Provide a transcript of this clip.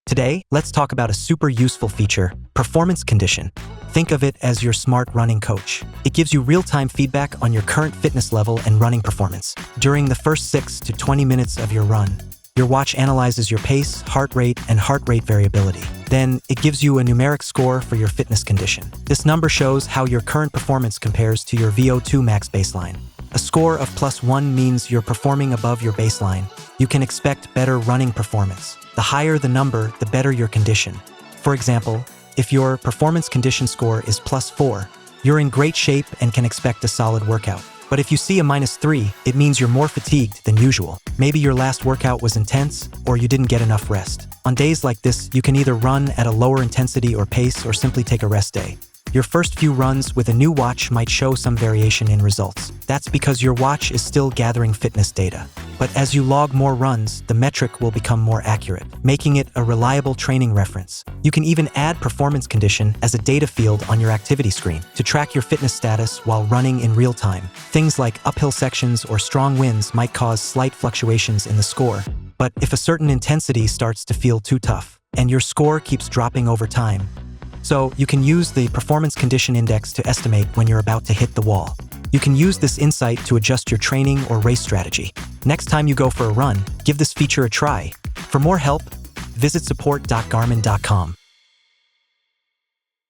Today, let's talk about a super useful feature, performance condition. Think of it as your smart running coach. It gives you real-time feedback on your current fitness level and running performance. During the first 6 to 20 minutes of your run, your watch analyzes your pace, heart rate, and heart rate variability. Then, it gives you a numeric score for your fitness condition. This number shows how your current performance compares to your VO2 Max baseline. A score of +1 means you're performing above your baseline. You can expect better running performance. The higher the number, the better your condition. For example, if your performance condition score is +4, you're in great shape and can expect a solid workout. But if you see a -3, it means you're more fatigued than usual. Maybe your last workout was intense, or you didn't get enough rest. On days like this, you can either run at a lower intensity or pace or simply take a rest day. Your first few runs with a new watch might show some variation in results. That's because your watch is still gathering fitness data. But as you log more runs, the metric will become more accurate, making it a reliable training reference. You can even add performance condition as a data field on your activity screen to track your fitness status while running in real time. Things like uphill sections or strong winds might cause slight fluctuations in the score. But if a certain intensity starts to feel too tough, and your score keeps dropping over time, so you can use the performance condition index to estimate when you're about to hit the wall. You can use this insight to adjust your training or race strategy. Next time you go for a run, give this feature a try. For more help, visit support.garmin.com.